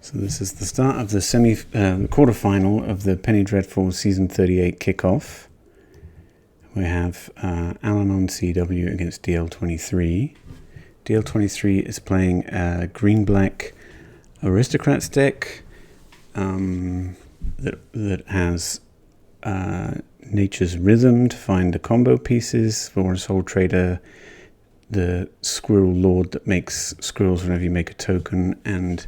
So this is the start of the quarterfinal of the Penny Dreadful Season 38 kickoff. We have Al-Anon CW against DL23. DL23 is playing a green-black Aristocrats deck that has Nature's Rhythm to find the combo pieces for Soul Trader, the Squirrel Lord that makes squirrels whenever you make a token, and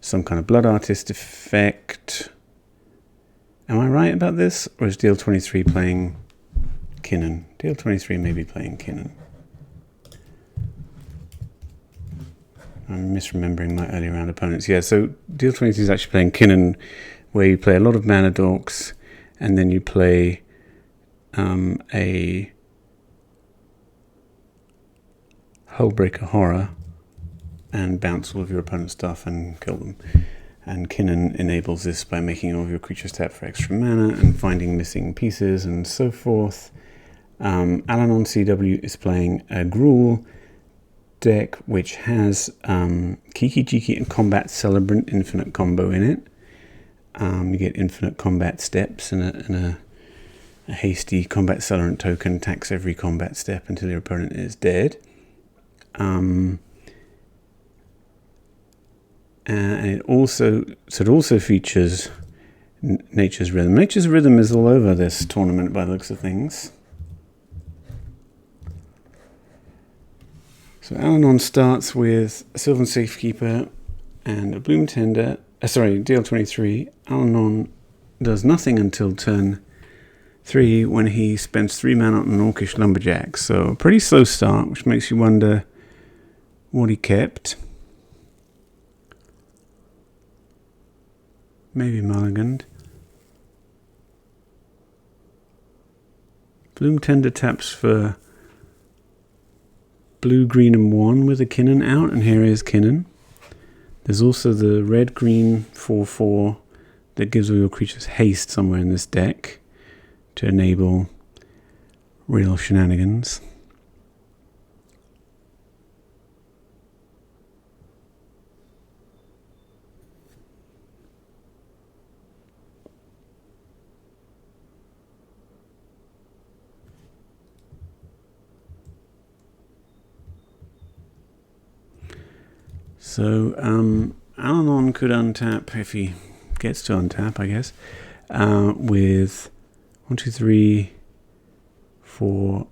some kind of Blood Artist effect. Am I right about this? Or is DL23 playing Kinnan? DL23 may be playing Kinnan. I'm misremembering my early round opponents. Yeah, so DL23 is actually playing Kinnan, where you play a lot of mana dorks, and then you play a Hullbreaker Horror and bounce all of your opponent's stuff and kill them. And Kinnan enables this by making all of your creatures tap for extra mana and finding missing pieces and so forth. Al-Anon CW is playing a Gruul deck which has Kiki Jiki and Combat Celebrant infinite combo in it. You get infinite combat steps and a hasty Combat Celebrant token attacks every combat step until your opponent is dead. And it also features Nature's Rhythm. Nature's Rhythm is all over this tournament by the looks of things. So Al-Anon starts with a Sylvan Safekeeper and a Bloom Tender. DL23. Al-Anon does nothing until turn 3 when he spends 3 mana on an Orcish Lumberjack. So a pretty slow start, which makes you wonder what he kept. Maybe mulliganed. Bloom Tender taps for blue, green, and 1 with a Kinnan out, and here is Kinnan. There's also the red-green 4/4 that gives all your creatures haste somewhere in this deck to enable real shenanigans. So Al-Anon could untap if he gets to untap, I guess, with 1, 2, 3, 4,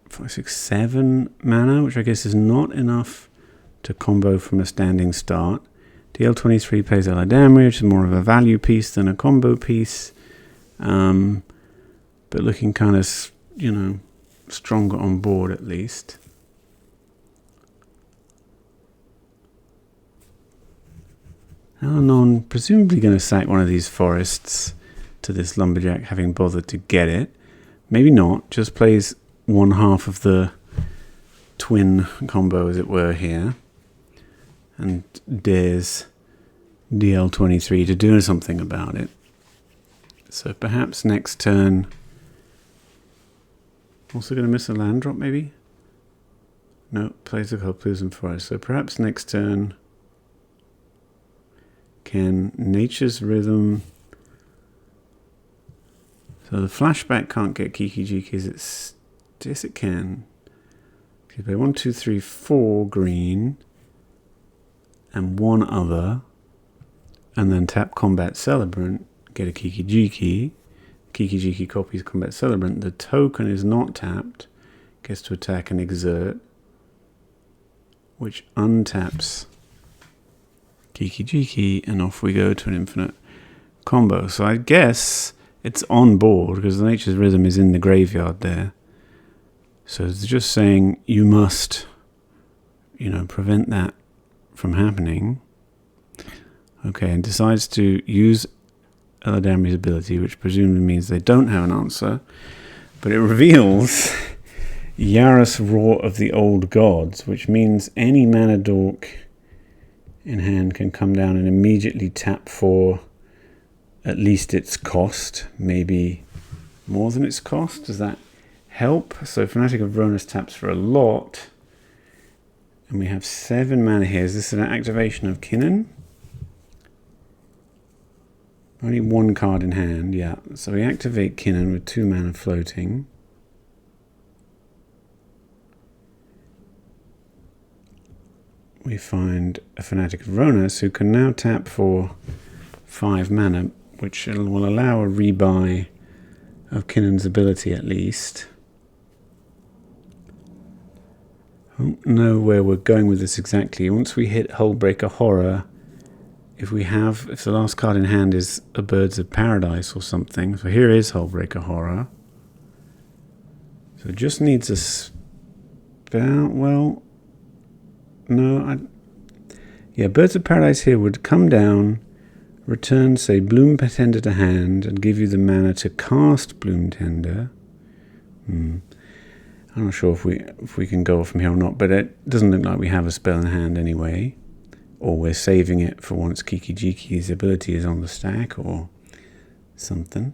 5, 6, 7 mana, which I guess is not enough to combo from a standing start. DL23 plays Eladamri, which is more of a value piece than a combo piece, but looking kind of, stronger on board at least. Al-Anon presumably going to sack one of these forests to this Lumberjack, having bothered to get it. Maybe not, just plays one half of the twin combo, as it were, here. And dares DL23 to do something about it. So perhaps next turn... Also going to miss a land drop, maybe? No, plays a Pleasant Forest. So perhaps next turn... Can Nature's Rhythm... So the flashback can't get Kiki Jikis. Yes, it can. You play 1, 2, 3, 4 green and 1 other, and then tap Combat Celebrant, get a Kiki Jiki. Kiki Jiki copies Combat Celebrant. The token is not tapped, gets to attack and exert, which untaps Kiki Jiki, and off we go to an infinite combo. So I guess it's on board because the Nature's Rhythm is in the graveyard there. So it's just saying you must, prevent that from happening. Okay, and decides to use Eladamri's ability, which presumably means they don't have an answer. But it reveals Yaris Roar of the Old Gods, which means any mana dork in hand can come down and immediately tap for at least its cost, maybe more than its cost. Does that help? So Fanatic of Vronus taps for a lot, and we have 7 mana here. Is this an activation of Kinnan? Only one card in hand, yeah. So we activate Kinnan with 2 mana floating. We find a Fanatic of Ronas who can now tap for 5 mana, which will allow a rebuy of Kinnan's ability at least. I don't know where we're going with this exactly. Once we hit Hullbreaker Horror, if the last card in hand is a Birds of Paradise or something, so here is Hullbreaker Horror. So it just needs a spell, well, no, yeah, Birds of Paradise here would come down, return, say, Bloom Tender to hand, and give you the mana to cast Bloom Tender. I'm not sure if we can go from here or not, but it doesn't look like we have a spell in hand anyway. Or we're saving it for once Kiki-Jiki's ability is on the stack or something.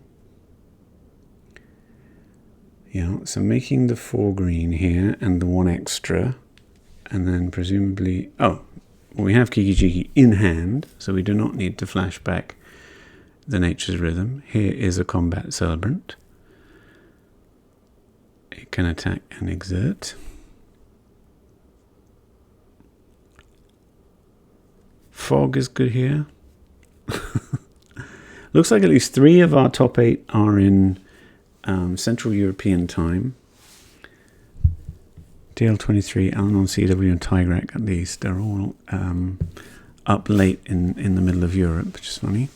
Yeah, so making the 4 green here and the 1 extra. And then presumably... Oh, well, we have Kiki-Jiki in hand, so we do not need to flash back the Nature's Rhythm. Here is a Combat Celebrant. It can attack and exert. Fog is good here. Looks like at least 3 of our top 8 are in Central European time. DL23, Al-Anon, CW, and Tigrak, at least. They're all up late in the middle of Europe, which is funny.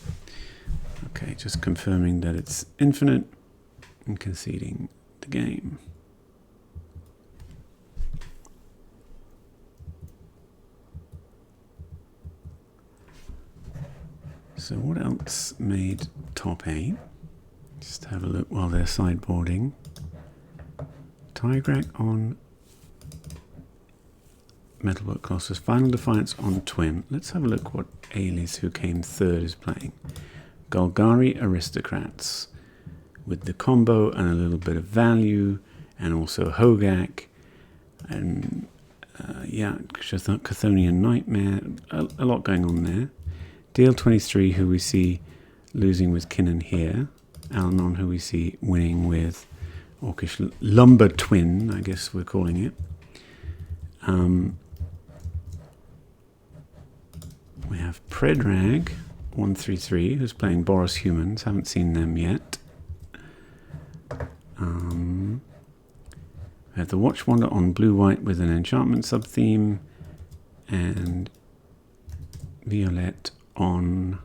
Okay, just confirming that it's infinite and conceding the game. So what else made top 8? Just have a look while they're sideboarding. Tigrak on Metalwork Colossus. Final Defiance on Twin. Let's have a look what Alis, who came 3rd, is playing. Golgari Aristocrats with the combo and a little bit of value, and also Hogak, and Chthonian Nightmare. A lot going on there. DL23, who we see losing with Kinnan here. Al-Anon, who we see winning with Orcish Lumber Twin, I guess we're calling it. We have Predrag 133, who's playing Boros Humans. Haven't seen them yet. We have the Watchwander on blue-white with an enchantment sub-theme, and Violet on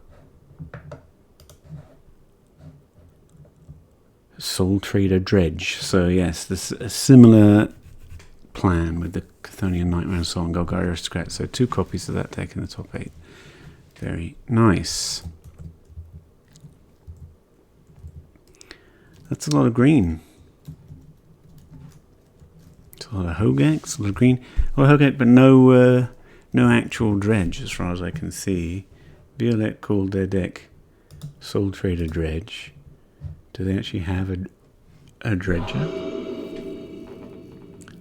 Soul Trader Dredge. So yes, this is a similar plan with the Chthonian Nightmare and so on, Golgari Aristocrat. So 2 copies of that deck in the top 8. Very nice. That's a lot of green. It's a lot of Hogaks, a lot of green. Oh, Hogak, but no actual Dredge as far as I can see. Violet called their deck Soul Trader Dredge. Do they actually have a Dredger?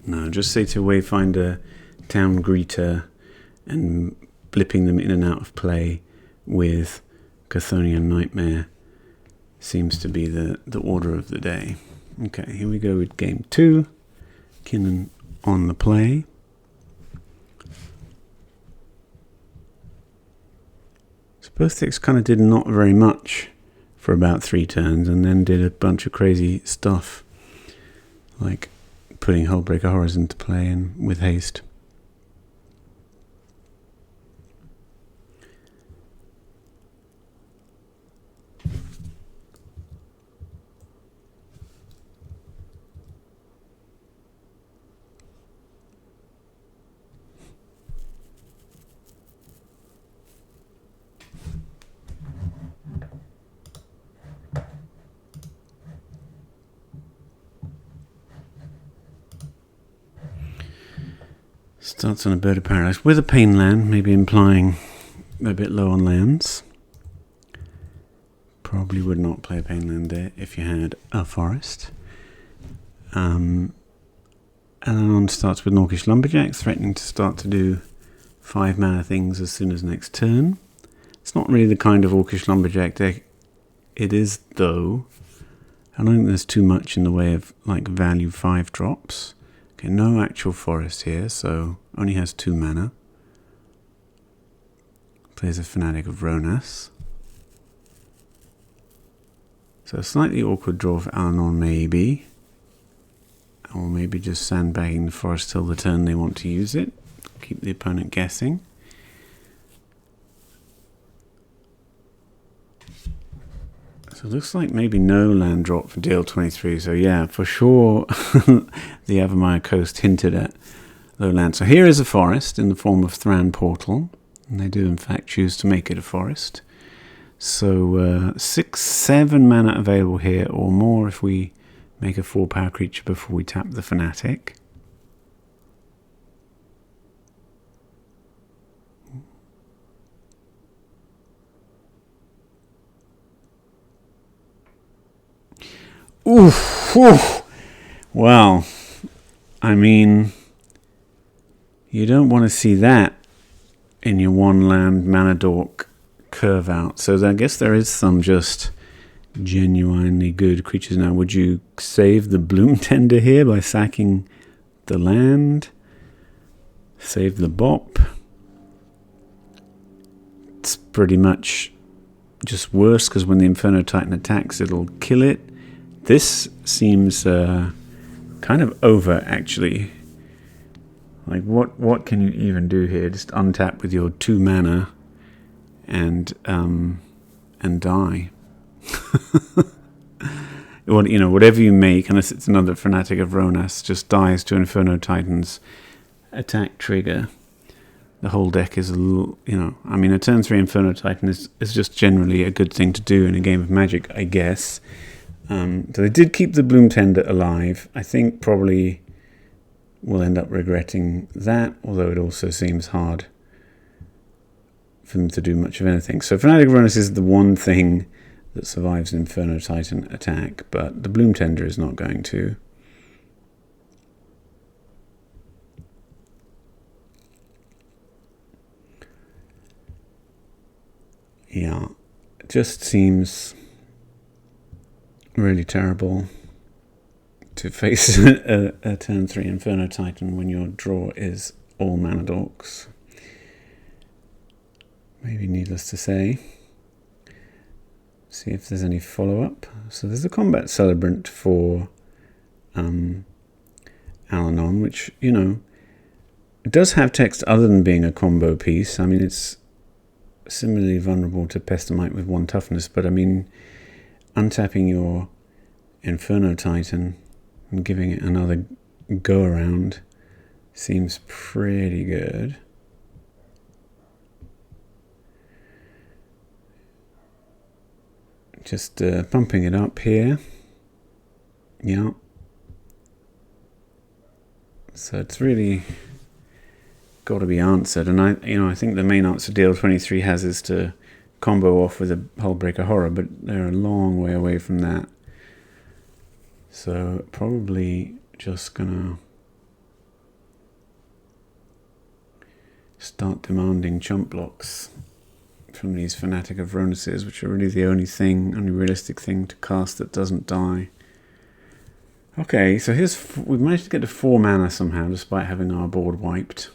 No, just say to Wayfinder, Town Greeter, and blipping them in and out of play with Chthonian Nightmare seems to be the order of the day. Okay, here we go with game 2. Kinnan on the play. So both decks kind of did not very much for about 3 turns, and then did a bunch of crazy stuff, like putting Hullbreaker Horrors into play and with haste. Starts on a Bird of Paradise with a Pain land, maybe implying a bit low on lands. Probably would not play a Pain land there if you had a forest. And on starts with an Orcish Lumberjack, threatening to start to do 5 mana things as soon as next turn. It's not really the kind of Orcish Lumberjack deck It is, though. I don't think there's too much in the way of like value 5 drops. Okay, no actual forest here, so only has 2 mana. Plays a Fanatic of Ronas. So a slightly awkward draw for Alanon, maybe. Or maybe just sandbagging the forest till the turn they want to use it. Keep the opponent guessing. So it looks like maybe no land drop for DL23. So yeah, for sure the Avamaya Coast hinted at low land. So here is a forest in the form of Thran Portal. And they do in fact choose to make it a forest. So 6-7 mana available here, or more if we make a 4-power creature before we tap the Fanatic. Oof, oof. Well, I mean, you don't want to see that in your 1-land mana dork curve out. So I guess there is some just genuinely good creatures. Now, would you save the Bloom Tender here by sacking the land? Save the Bop? It's pretty much just worse because when the Inferno Titan attacks, it'll kill it. This seems kind of over, actually. Like, what can you even do here? Just untap with your 2 mana and die. You know, whatever you make, unless it's another Fanatic of Ronas, just dies to Inferno Titan's attack trigger. The whole deck is a little, you know, I mean, a turn 3 Inferno Titan is just generally a good thing to do in a game of Magic, I guess. So they did keep the Bloom Tender alive. I think probably we'll end up regretting that, although it also seems hard for them to do much of anything. So Fanatic of Ronas is the one thing that survives an Inferno Titan attack, but the Bloom Tender is not going to. Yeah, it just seems really terrible to face a turn 3 Inferno Titan when your draw is all mana dorks. Maybe needless to say. See if there's any follow-up. So there's a Combat Celebrant for Alanon, which, you know, it does have text other than being a combo piece. I mean, it's similarly vulnerable to Pestamite with 1 toughness, but I mean, untapping your Inferno Titan and giving it another go around seems pretty good. Just pumping it up here. Yeah. So it's really got to be answered, and I think the main answer DL23 has is to combo off with a Hullbreaker Horror, but they're a long way away from that. So probably just gonna start demanding chump blocks from these Fanatic of Ronases, which are really the only realistic thing to cast that doesn't die. Okay, so we've managed to get to 4 mana somehow, despite having our board wiped,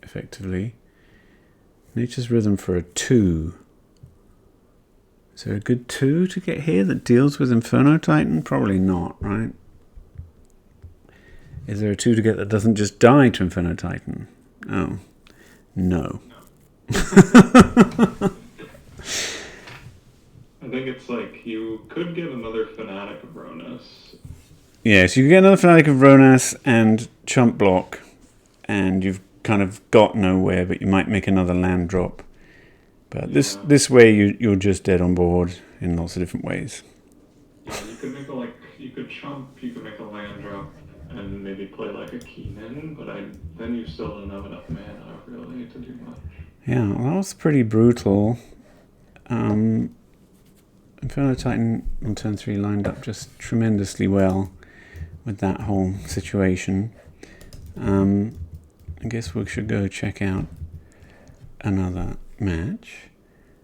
effectively. Nature's Rhythm for a 2. Is there a good 2 to get here that deals with Inferno Titan? Probably not, right? Is there a 2 to get that doesn't just die to Inferno Titan? Oh, no. I think it's like you could get another Fanatic of Ronas. Yes, you can get another Fanatic of Ronas and chump block, and you've kind of got nowhere, but you might make another land drop. But this way you're just dead on board in lots of different ways. Yeah, you could make you could chump, you could make a land drop, and maybe play like a Keenan, but then you still don't have enough mana really to do much. Yeah, well, that was pretty brutal. Inferno Titan on turn 3 lined up just tremendously well with that whole situation. I guess we should go check out another match.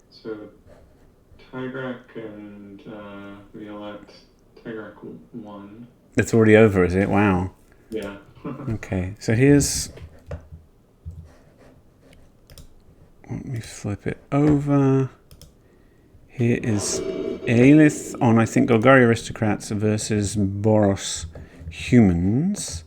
So Tigrak and Violet. Tigrak 1. It's already over, is it? Wow. Yeah. Okay, so here's... Let me flip it over. Here is Aelith on, I think, Golgari Aristocrats versus Boros Humans.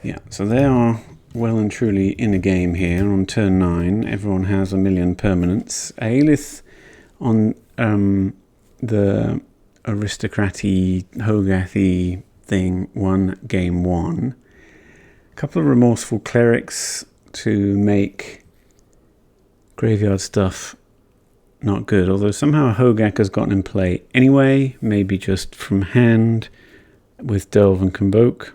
Yeah, so they are well and truly in a game here on turn 9. Everyone has a million permanents. Aelith on the aristocraty, Hogathy thing won game 1. A couple of remorseful clerics to make graveyard stuff not good, although somehow Hogak has gotten in play anyway, maybe just from hand with Delve and Convoke.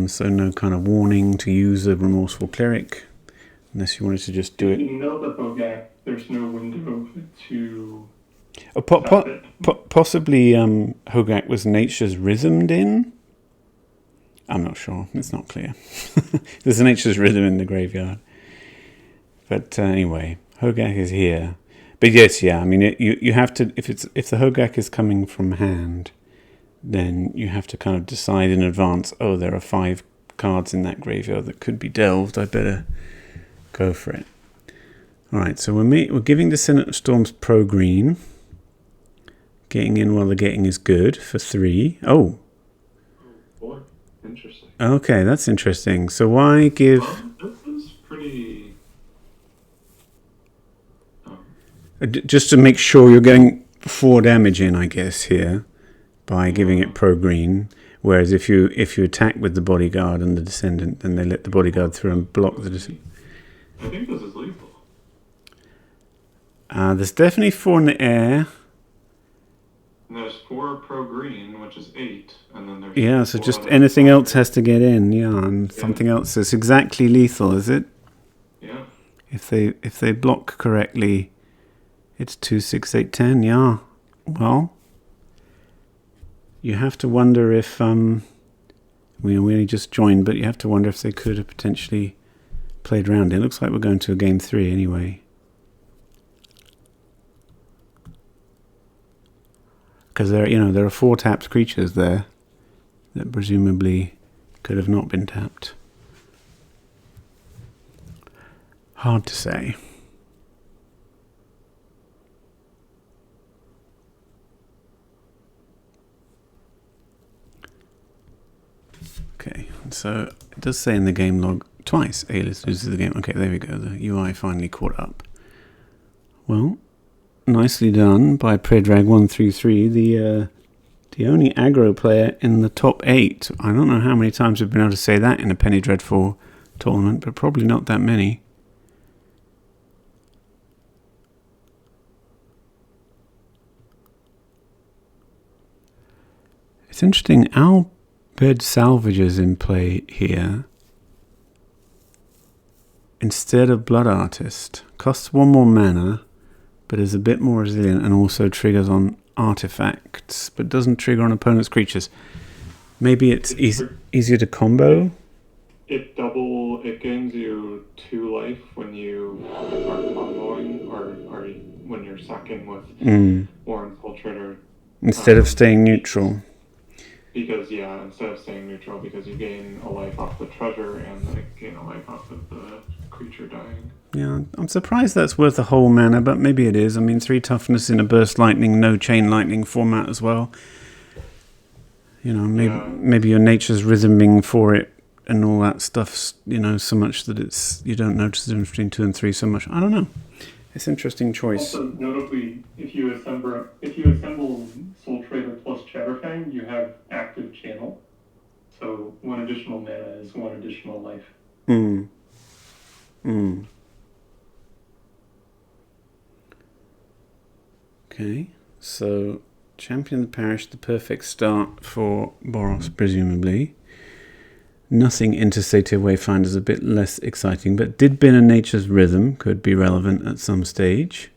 So no kind of warning to use a remorseful cleric, unless you wanted to just do it. You know that Hogak, there's no window to... Possibly Hogak was Nature's Rhythmed in? I'm not sure. It's not clear. There's a Nature's Rhythm in the graveyard. But anyway, Hogak is here. But yes, yeah, I mean, you have to... If the Hogak is coming from hand, then you have to kind of decide in advance, oh, there are 5 cards in that graveyard that could be delved. I better go for it. All right, so we're giving the Senate of Storms pro green. Getting in while the getting is good for 3. Oh. Boy, interesting. Okay, that's interesting. So why give... Well, this is pretty... Just to make sure you're getting 4 damage in, I guess, here, by giving it pro green. Whereas if you attack with the bodyguard and the descendant, then they let the bodyguard through and block the descendant. I think this is lethal. There's definitely 4 in the air. And there's 4 pro green, which is 8, and then there's... Yeah, so just anything else has to get in, yeah, and something else is exactly lethal, is it? Yeah. If they block correctly, it's 2, 6, 8, 10, yeah. Well, you have to wonder if we only just joined, but you have to wonder if they could have potentially played around. It looks like we're going to a game 3 anyway. Because there are 4 tapped creatures there that presumably could have not been tapped. Hard to say. Okay, so it does say in the game log twice, Aelith loses the game. Okay, there we go. The UI finally caught up. Well, nicely done by Predrag133, the only aggro player in the top 8. I don't know how many times we've been able to say that in a Penny Dreadful tournament, but probably not that many. It's interesting, Albed Salvages in play here instead of Blood Artist. Costs 1 more mana, but is a bit more resilient and also triggers on artifacts, but doesn't trigger on opponent's creatures. Maybe it's easier to combo? It gains you 2 life when you are comboing, or when you're sacking with Warren Infiltrator. Instead of staying neutral. Because, yeah, instead of staying neutral, because you gain a life off the treasure and they gain a life off of the creature dying. Yeah, I'm surprised that's worth a whole mana, but maybe it is. I mean, 3 toughness in a burst lightning, no chain lightning format as well. Maybe your nature's rhythming for it and all that stuff, so much that you don't notice the difference between 2 and 3 so much. I don't know. It's an interesting choice. Also, notably, if you assemble Soul Trader plus Chatterfang, you have active channel. So 1 additional mana is 1 additional life. Okay, so Champion of the Parish, the perfect start for Boros, presumably. Nothing Interstated Wayfinder is a bit less exciting, but did bin a Nature's Rhythm, could be relevant at some stage.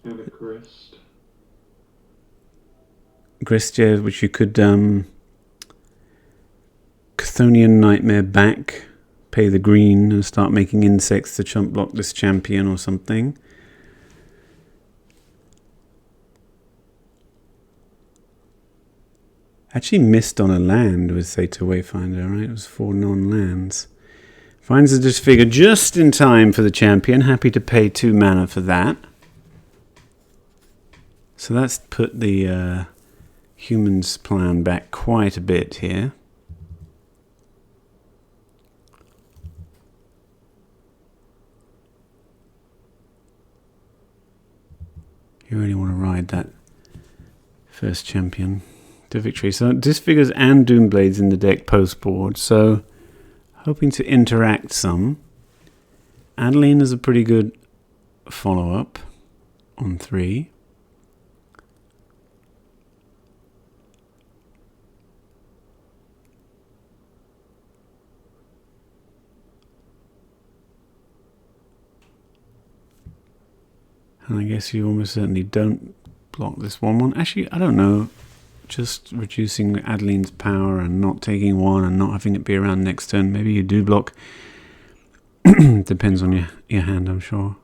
Eucharist. Gristia, which you could Chthonian Nightmare back, pay the green, and start making insects to chump block this champion or something. Actually missed on a land with Theta Wayfinder, right? It was 4 non-lands. Finds the disfigure just in time for the champion. Happy to pay 2 mana for that. So that's put the humans' plan back quite a bit here. You really want to ride that first champion to victory. So disfigures and Doomblades in the deck post board. So hoping to interact some. Adeline is a pretty good follow-up on 3. And I guess you almost certainly don't block this 1/1. Actually, I don't know. Just reducing Adeline's power and not taking 1 and not having it be around next turn. Maybe you do block. Depends on your hand, I'm sure.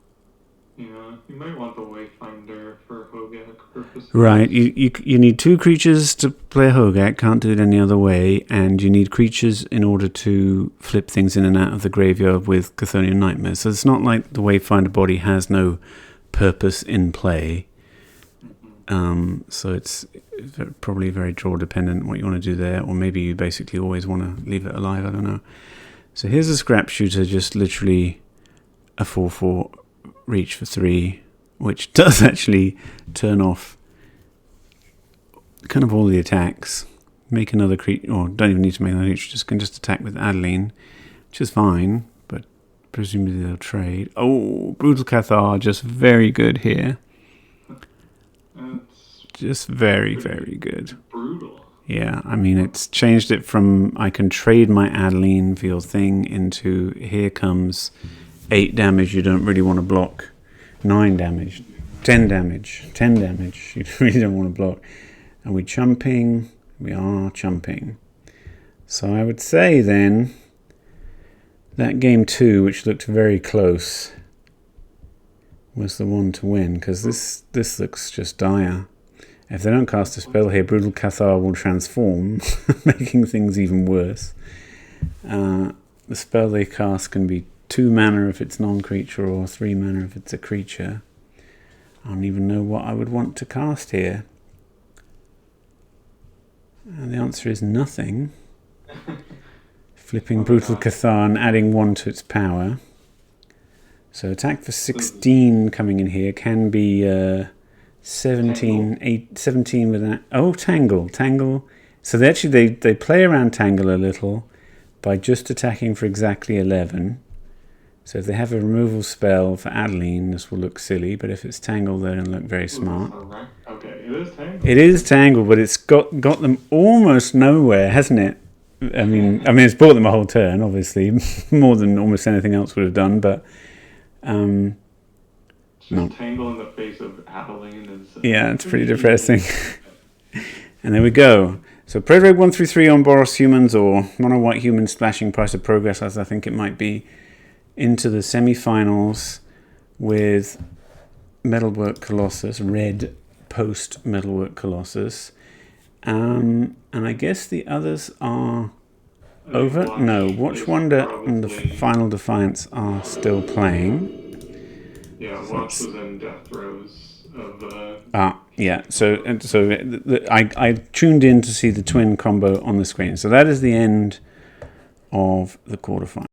Yeah, you might want the Wayfinder for Hogak purposes. Right, you need 2 creatures to play a Hogak, can't do it any other way, and you need creatures in order to flip things in and out of the graveyard with Chthonian Nightmare. So it's not like the Wayfinder body has no purpose in play. So it's probably very draw dependent what you want to do there, or maybe you basically always want to leave it alive, I don't know. So here's a scrap shooter, just literally a 4/4 reach for 3, which does actually turn off kind of all the attacks. Make another creature, or don't even need to make another creature, just can just attack with Adeline, which is fine, but presumably they'll trade. Oh, Brutal Cathar, just very good here. Just very, very good. Brutal. Yeah, I mean, it's changed it from I can trade my Adeline for your thing into here comes 8 damage you don't really want to block, 9 damage, 10 damage, 10 damage you really don't want to block. And we're chumping, we are chumping. So I would say then that game 2, which looked very close, was the one to win, because this looks just dire. If they don't cast a spell here, Brutal Cathar will transform, making things even worse. The spell they cast can be 2 mana if it's non-creature, or 3 mana if it's a creature. I don't even know what I would want to cast here. And the answer is nothing. Flipping Brutal Cathar and adding 1 to its power. So attack for 16 coming in here can be 17 with an... Oh, Tangle. So they actually, they play around Tangle a little by just attacking for exactly 11. So if they have a removal spell for Adeline, this will look silly, but if it's Tangle, they're going to look very smart. Okay, it is Tangle. It is Tangle, but it's got them almost nowhere, hasn't it? I mean, it's bought them a whole turn, obviously, more than almost anything else would have done, but... no. Tangle in the face of Adeline is... yeah, it's pretty depressing. And there we go. So Predrag 133 on Boros Humans, or Mono White Humans splashing Price of Progress, as I think it might be, into the semi-finals with Metalwork Colossus, red post Metalwork Colossus. And I guess the others are over. Watch Wonder and the Final Defiance are still playing. Yeah, so Watch was in death throes of... yeah. So I tuned in to see the twin combo on the screen. So that is the end of the quarterfinals.